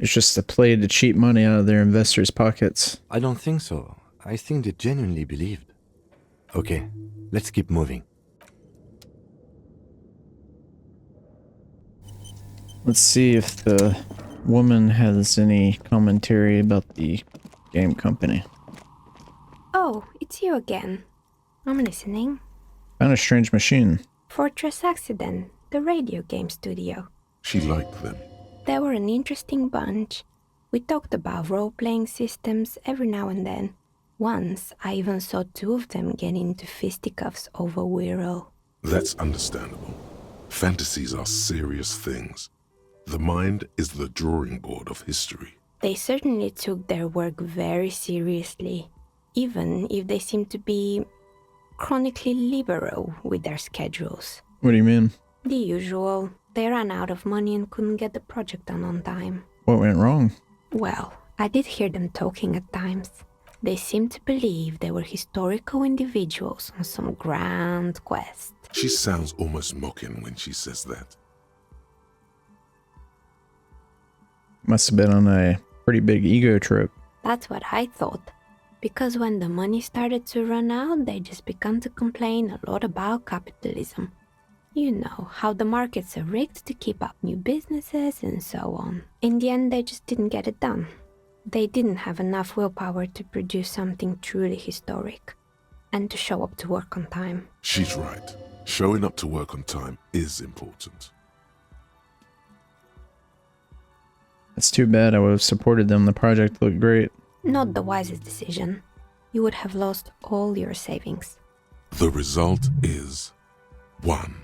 It's just a play to cheat money out of their investors' pockets. I don't think so. I think they genuinely believed. Okay, let's keep moving. Let's see if the woman has any commentary about the game company. Oh, it's you again. I'm listening. Kind of strange machine. Fortress Accident, the radio game studio. She liked them. They were an interesting bunch. We talked about role-playing systems every now and then. Once, I even saw two of them get into fisticuffs over Wirral. That's understandable. Fantasies are serious things. The mind is the drawing board of history. They certainly took their work very seriously, even if they seemed to be chronically liberal with their schedules. What do you mean? The usual. They ran out of money and couldn't get the project done on time. What went wrong? Well, I did hear them talking at times. They seemed to believe they were historical individuals on some grand quest. She sounds almost mocking when she says that. Must have been on a pretty big ego trip. That's what I thought. Because when the money started to run out, they just began to complain a lot about capitalism. You know, how the markets are rigged to keep up new businesses and so on. In the end, they just didn't get it done. They didn't have enough willpower to produce something truly historic and to show up to work on time. She's right. Showing up to work on time is important. It's too bad. I would have supported them. The project looked great. Not the wisest decision. You would have lost all your savings. The result is 1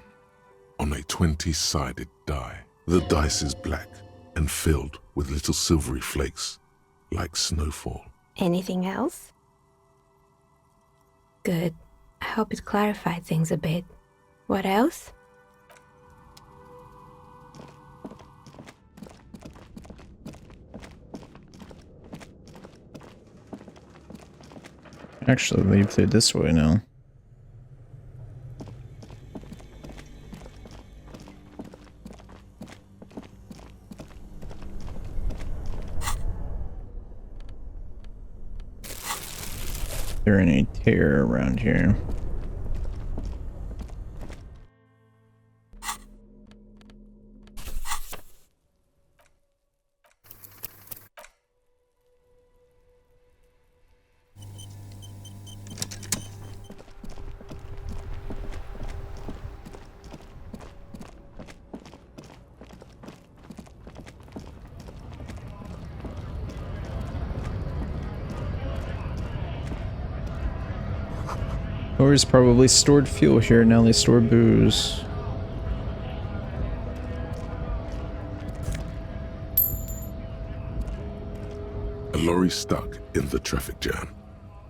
on a 20-sided die. The dice is black and filled with little silvery flakes, like snowfall. Anything else? Good. I hope it clarified things a bit. What else? Actually, leave through this way now. There any tear around here? Or probably stored fuel here, now they store booze. A lorry stuck in the traffic jam.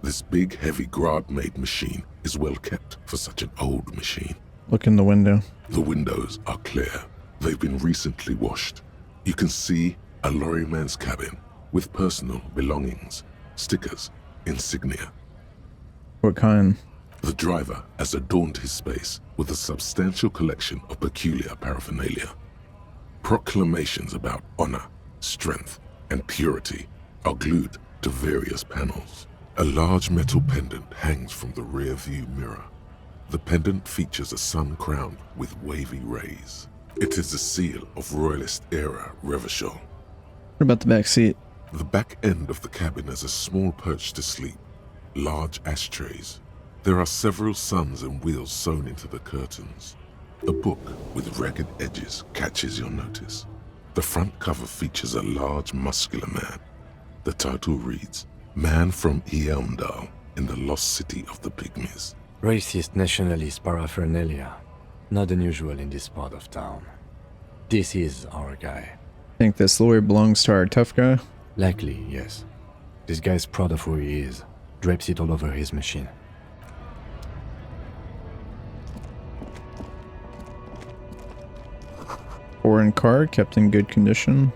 This big, heavy Grad-made machine is well kept for such an old machine. Look in the window. The windows are clear. They've been recently washed. You can see a lorryman's cabin with personal belongings, stickers, insignia. What kind? The driver has adorned his space with a substantial collection of peculiar paraphernalia. Proclamations about honor, strength, and purity are glued to various panels. A large metal pendant hangs from the rear view mirror. The pendant features a sun crowned with wavy rays. It is the seal of Royalist-era Revachol. What about the back seat? The back end of the cabin has a small perch to sleep, large ashtrays. There are several suns and wheels sewn into the curtains. A book with ragged edges catches your notice. The front cover features a large, muscular man. The title reads, Man from Eamdal in the Lost City of the Pygmies. Racist nationalist paraphernalia. Not unusual in this part of town. This is our guy. Think this lawyer belongs to our tough guy? Likely, yes. This guy's proud of who he is. Drapes it all over his machine. Foreign car, kept in good condition.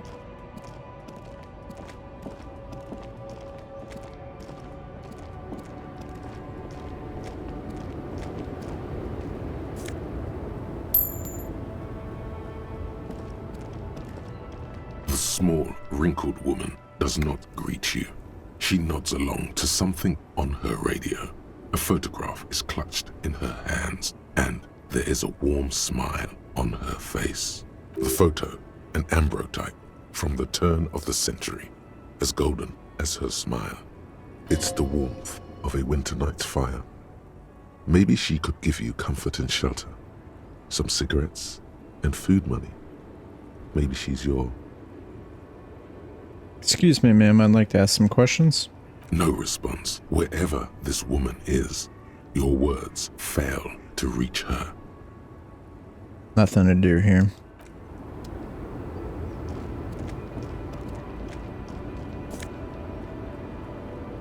The small, wrinkled woman does not greet you. She nods along to something on her radio. A photograph is clutched in her hands, and there is a warm smile on her face. The photo, an ambrotype from the turn of the century, as golden as her smile. It's the warmth of a winter night's fire. Maybe she could give you comfort and shelter, some cigarettes and food money. Maybe she's your... Excuse me, ma'am, I'd like to ask some questions. No response. Wherever this woman is, your words fail to reach her. Nothing to do here.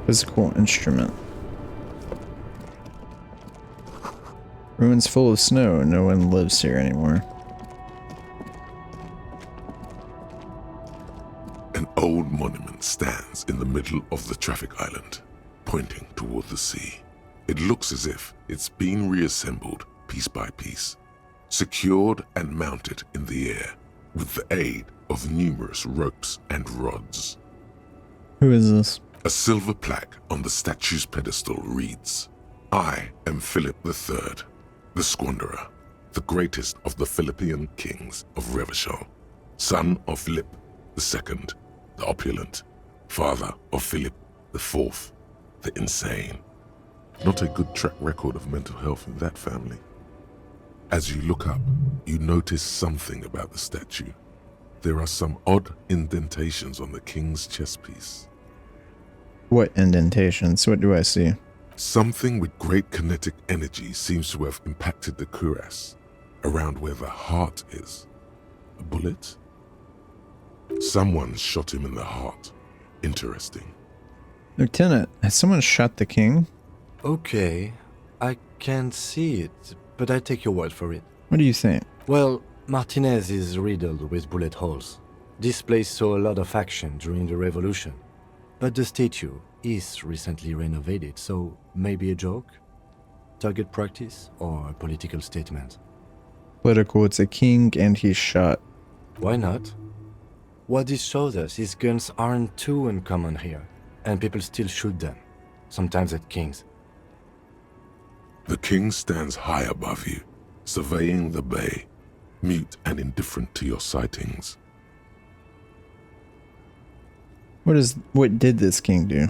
Physical instrument. Ruins full of snow. No one lives here anymore. An old monument stands in the middle of the traffic island, pointing toward the sea. It looks as if it's been reassembled piece by piece, secured and mounted in the air with the aid of numerous ropes and rods. Who is this? A silver plaque on the statue's pedestal reads, "I am Philip III, the Squanderer, the greatest of the Philippian kings of Revachol, son of Philip II, the opulent, father of Philip IV, the insane." Not a good track record of mental health in that family. As you look up, you notice something about the statue. There are some odd indentations on the king's chest piece. What indentations? What do I see? Something with great kinetic energy seems to have impacted the cuirass, around where the heart is. A bullet? Someone shot him in the heart. Interesting. Lieutenant, has someone shot the king? Okay, I can't see it, but I take your word for it. What do you think? Well, Martinez is riddled with bullet holes. This place saw a lot of action during the revolution. But the statue is recently renovated, so maybe a joke? Target practice or a political statement? Political, it's a king and he's shot. Why not? What this shows us is guns aren't too uncommon here, and people still shoot them, sometimes at kings. The king stands high above you, surveying the bay, mute and indifferent to your sightings. What did this king do?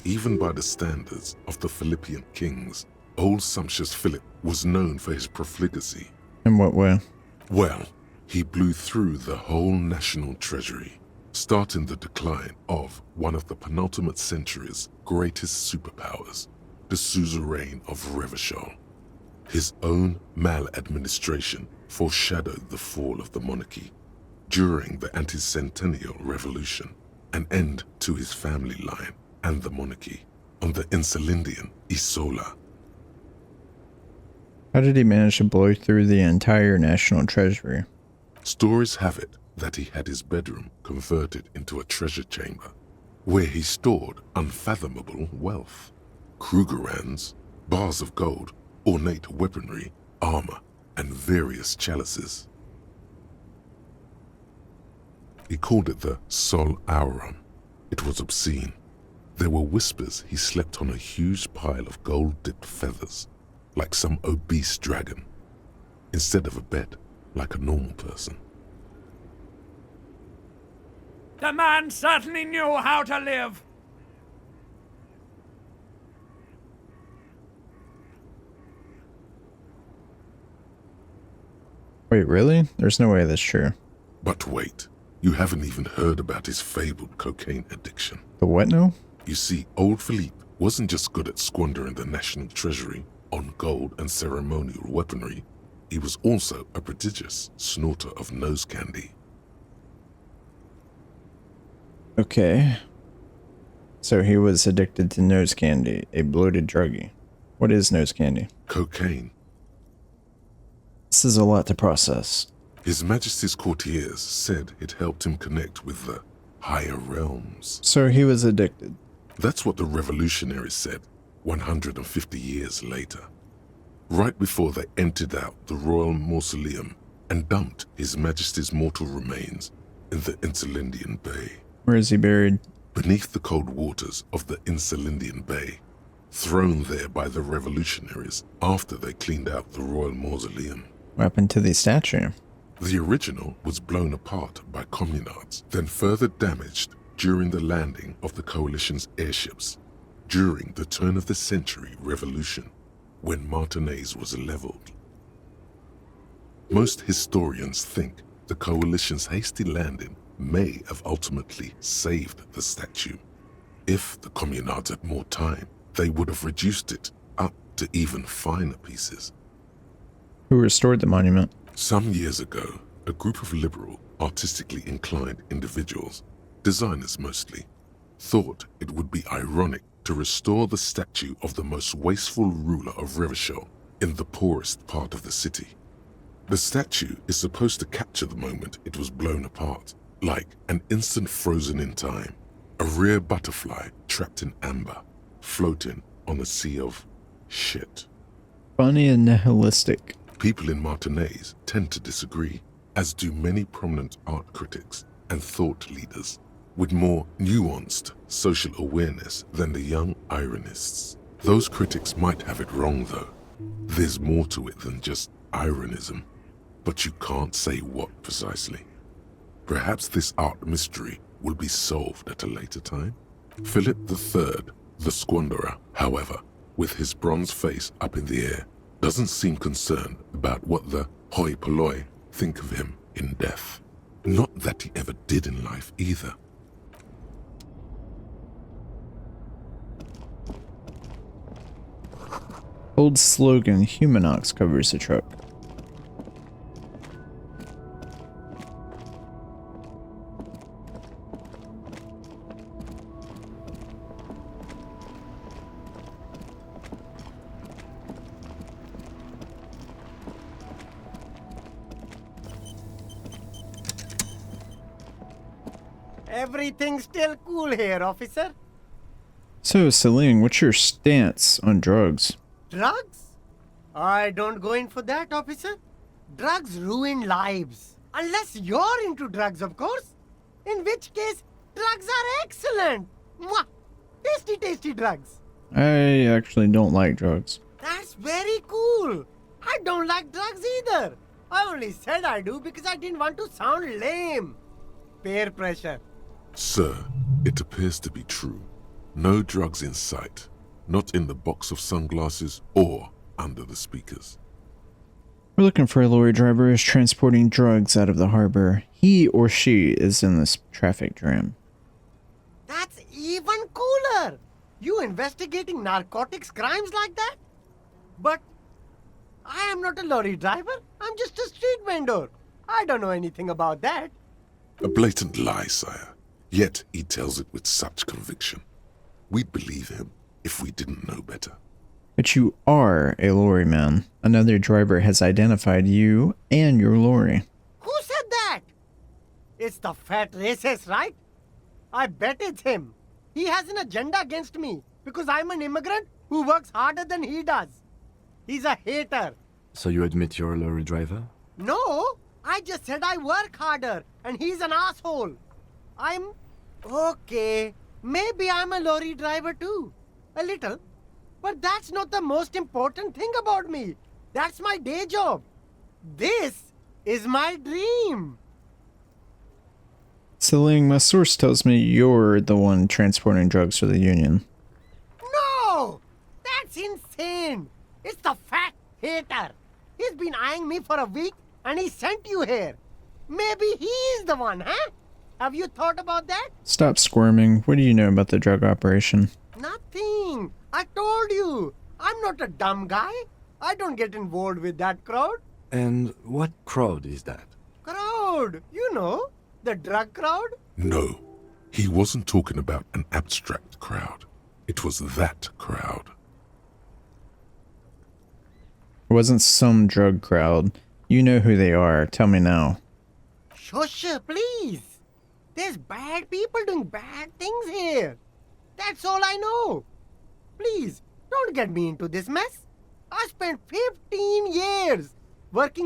Even by the standards of the Philippian kings, old sumptuous Philip was known for his profligacy. In what way? Well, he blew through the whole national treasury, starting the decline of one of the penultimate century's greatest superpowers, the suzerain of Revachol. His own maladministration foreshadowed the fall of the monarchy. During the anti-centennial revolution, an end to his family line and the monarchy on the Insulindian Isola. How did he manage to blow through the entire national treasury? Stories have it that he had his bedroom converted into a treasure chamber, where he stored unfathomable wealth. Krugerrands, bars of gold, ornate weaponry, armor, and various chalices. He called it the Sol Auron. It was obscene. There were whispers he slept on a huge pile of gold-dipped feathers, like some obese dragon, instead of a bed, like a normal person. The man certainly knew how to live. Wait, really? There's no way that's true. But wait, you haven't even heard about his fabled cocaine addiction. The what now? You see, old Philippe wasn't just good at squandering the national treasury on gold and ceremonial weaponry, he was also a prodigious snorter of nose candy. Okay. So he was addicted to nose candy, a bloated druggie. What is nose candy? Cocaine. This is a lot to process. His Majesty's courtiers said it helped him connect with the higher realms. So he was addicted. That's what the revolutionaries said 150 years later, right before they emptied out the royal mausoleum and dumped His Majesty's mortal remains in the Insulindian Bay. Where is he buried? Beneath the cold waters of the Insulindian Bay, thrown there by the revolutionaries after they cleaned out the royal mausoleum. What happened to the statue? The original was blown apart by communards, then further damaged during the landing of the coalition's airships during the turn-of-the-century revolution, when Martinez was leveled. Most historians think the coalition's hasty landing may have ultimately saved the statue. If the communards had more time, they would have reduced it up to even finer pieces. Who restored the monument? Some years ago, a group of liberal, artistically inclined individuals, designers mostly, thought it would be ironic to restore the statue of the most wasteful ruler of Revachol in the poorest part of the city. The statue is supposed to capture the moment it was blown apart, like an instant frozen in time, a rare butterfly trapped in amber, floating on a sea of shit. Funny and nihilistic. People in Martinez tend to disagree, as do many prominent art critics and thought leaders with more nuanced social awareness than the young ironists. Those critics might have it wrong, though. There's more to it than just ironism, but you can't say what precisely. Perhaps this art mystery will be solved at a later time. Philip III, the Squanderer, however, with his bronze face up in the air, doesn't seem concerned about what the hoi polloi think of him in death. Not that he ever did in life either. Old slogan, Humanox covers the truck. Everything's still cool here, officer. So, Celine, what's your stance on drugs? Drugs? I don't go in for that, officer. Drugs ruin lives. Unless you're into drugs, of course. In which case, drugs are excellent. Mwah! Tasty, tasty drugs. I actually don't like drugs. That's very cool. I don't like drugs either. I only said I do because I didn't want to sound lame. Peer pressure. Sir, it appears to be true. No drugs in sight, not in the box of sunglasses or under the speakers. We're looking for a lorry driver who's transporting drugs out of the harbor. He or she is in this traffic jam. That's even cooler. You investigating narcotics crimes like that? But I am not a lorry driver. I'm just a street vendor. I don't know anything about that. A blatant lie, sire. Yet he tells it with such conviction. We'd believe him if we didn't know better. But you are a lorry man. Another driver has identified you and your lorry. Who said that? It's the fat racist, right? I bet it's him. He has an agenda against me because I'm an immigrant who works harder than he does. He's a hater. So you admit you're a lorry driver? No, I just said I work harder and he's an asshole. Okay, maybe I'm a lorry driver too. A little. But that's not the most important thing about me. That's my day job. This is my dream. Celine, my source tells me you're the one transporting drugs for the Union. No! That's insane! It's the fat hater. He's been eyeing me for a week and he sent you here. Maybe he's the one, huh? Have you thought about that? Stop squirming. What do you know about the drug operation? Nothing. I told you. I'm not a dumb guy. I don't get involved with that crowd. And what crowd is that? Crowd? You know, the drug crowd? No, he wasn't talking about an abstract crowd. It was that crowd. It wasn't some drug crowd. You know who they are. Tell me now. Shush, please. There's bad people doing bad things here. That's all I know. Please, don't get me into this mess. I spent 15 years working